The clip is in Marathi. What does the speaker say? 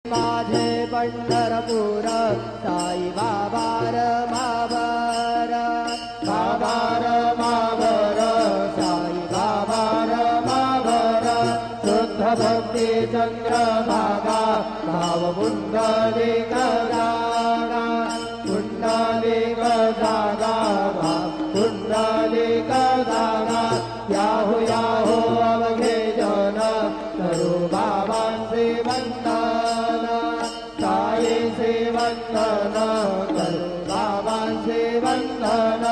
माझे पंढरपूर साई बाबा रमावर बाबा रमावर साई बाबा रमावर शुद्ध भक्ती चंद्रभागा भाव पुंडलिक जागा पुंडलिक जागा भाव पुंडलिक जागा याहो याहो अवघे जन करू बाबांचे वंदन साईचे वंदन करू बाबांचे वंदन